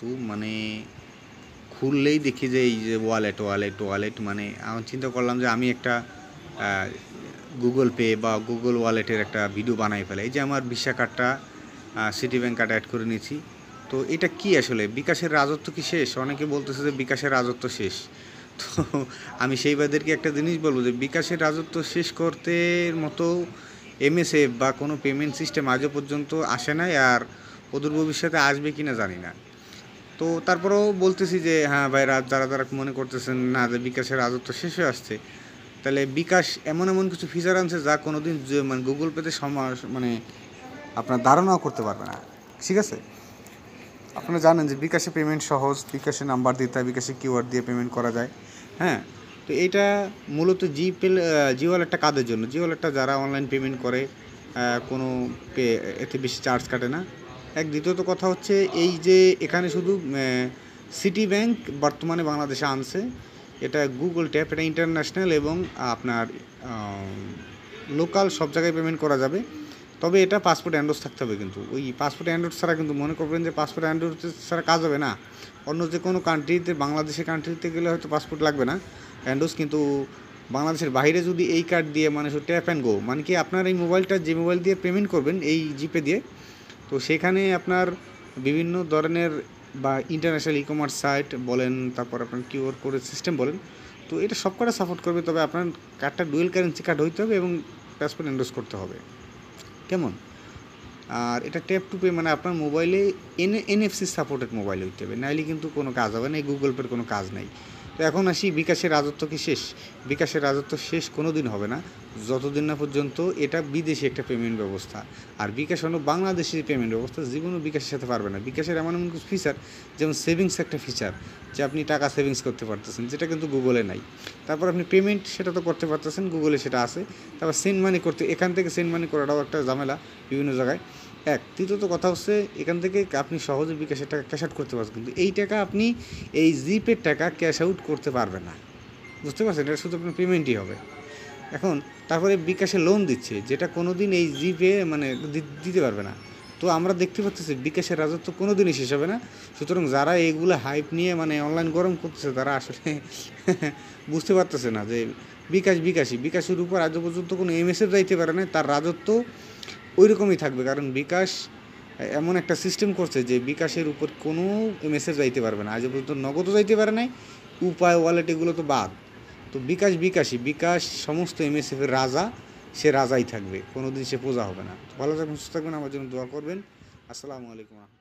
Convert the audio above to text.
কিন্তু মানে খুললেই দেখি যে এই যে ওয়ালেট মানে আমি চিন্তা করলাম যে আমি একটা গুগল পে বা গুগল ওয়ালেটের একটা ভিডিও বানাই ফেলে। এই যে আমার ভিসা কার্ডটা সিটি ব্যাংক কার্ড অ্যাড করে নিয়েছি। তো এটা কি আসলে বিকাশের রাজত্ব কি শেষ? অনেকে বলতেছে যে বিকাশের রাজত্ব শেষ। তো আমি সেইবাদেরকে একটা জিনিস বলবো যে বিকাশের রাজত্ব শেষ করতে মতো এমএসএফ বা কোনো পেমেন্ট সিস্টেম আজও পর্যন্ত আসে নাই, আর অদূর ভবিষ্যতে আসবে কি না জানি না। তো তারপরেও বলতেছি যে হ্যাঁ ভাইরা, যারা মনে করতেছেন না যে বিকাশের রাজত্ব শেষ হয়ে আসছে, তাহলে বিকাশ এমন কিছু ফিচার আনছে যা কোনো দিন মানে গুগল পেতে মানে আপনার ধারণাও করতে পারবে না। ঠিক আছে, আপনারা জানেন যে বিকাশে পেমেন্ট সহজ, বিকাশে নাম্বার দিতে হয়, বিকাশে কিউআর দিয়ে পেমেন্ট করা যায়। হ্যাঁ, তো এইটা মূলত জি ওয়ালেটটা কাদের জন্য? জি ওয়ালেটটা যারা অনলাইন পেমেন্ট করে, কোনো এতে বেশি চার্জ কাটে না। দ্বিতীয়ত কথা হচ্ছে এই যে এখানে শুধু সিটি ব্যাংক বর্তমানে বাংলাদেশে আনছে। এটা গুগল ট্যাপ, এটা ইন্টারন্যাশনাল এবং আপনার লোকাল সব জায়গায় পেমেন্ট করা যাবে। তবে এটা পাসপোর্ট অ্যান্ডোজ থাকতে হবে, কিন্তু ওই পাসপোর্ট অ্যান্ডোজ ছাড়া কিন্তু মনে করবেন যে পাসপোর্ট অ্যান্ডোজ ছাড়া কাজ হবে না। অন্য যে কোনো কান্ট্রিতে, বাংলাদেশের কান্ট্রিতে গেলে হয়তো পাসপোর্ট লাগবে না অ্যান্ডোজ, কিন্তু বাংলাদেশের বাইরে যদি এই কার্ড দিয়ে মানে ট্যাপ অ্যান্ড গো, মানে কি আপনার এই মোবাইলটা যে মোবাইল দিয়ে পেমেন্ট করবেন এই জিপে দিয়ে, তো সেখানে আপনার বিভিন্ন ধরনের বা ইন্টারন্যাশনাল ই কমার্স সাইট বলেন, তারপর আপনার কিউআর কোডের সিস্টেম বলেন, তো এটা সব কটা সাপোর্ট করবে। তবে আপনার কার্ডটা ডুয়েল কারেন্সি কার্ড হইতে হবে এবং পাসপোর্ট অ্যান্ডোজ করতে হবে। কেমন? আর এটা ট্যাপ টু পে, মানে আপনার মোবাইলে এনএফসি সাপোর্টেড মোবাইল হইতে হবে, নাইলে কিন্তু কোনো কাজ হবে না, এই গুগল পের কোনো কাজ নাই। তো এখন আসি, বিকাশের রাজত্ব কি শেষ? বিকাশের রাজত্ব শেষ কোনো দিন হবে না যতদিন না পর্যন্ত এটা বিদেশি একটা পেমেন্ট ব্যবস্থা। আর বিকাশ হলো বাংলাদেশি পেমেন্ট ব্যবস্থা, জীবনও বিকাশের সাথে পারবে না। বিকাশের এমন কিছু ফিচার, যেমন সেভিংস একটা ফিচার, যে আপনি টাকা সেভিংস করতে পারতেছেন, যেটা কিন্তু গুগলে নাই। তারপর আপনি পেমেন্ট সেটা তো করতে পারতেছেন, গুগলে সেটা আছে। তারপর সেন্ড মানি করতে, এখান থেকে সেন্ড মানি করাটাও একটা ঝামেলা বিভিন্ন জায়গায়। তৃতীয়ত কথা হচ্ছে এখান থেকে আপনি সহজে বিকাশের টাকা ক্যাশ আউট করতে পারছেন, কিন্তু এই টাকা আপনি এই জিপের টাকা ক্যাশ আউট করতে পারবেন না। বুঝতে পারছেন? এটা শুধু আপনার পেমেন্টই হবে। এখন তারপরে বিকাশে লোন দিচ্ছে, যেটা কোনো দিন এই জিপে মানে দিতে পারবে না। তো আমরা দেখতে পাচ্ছি বিকাশের রাজত্ব কোনো দিনই শেষ হবে না। সুতরাং যারা এইগুলো হাইপ নিয়ে মানে অনলাইন গরম করতেছে, তারা আসলে বুঝতে পারতেছে না যে বিকাশের উপর আজ পর্যন্ত কোনো এমএসএফ যাইতে পারে না, তার রাজত্ব ওই রকমই থাকবে। কারণ বিকাশ এমন একটা সিস্টেম করছে যে বিকাশের উপর কোনো মেসেজ যাইতে পারবে না, আজ পর্যন্ত নগদও যাইতে পারে নাই, উপায় ওয়ালেট এগুলো তো বাদ। তো বিকাশ সমস্ত এমএসএফের রাজা, সে রাজাই থাকবে, কোনো দিন সে পূজা হবে না। ভালো থাকবেন, সুস্থ থাকবেন, আমার জন্য দোয়া করবেন। আসসালামু আলাইকুম।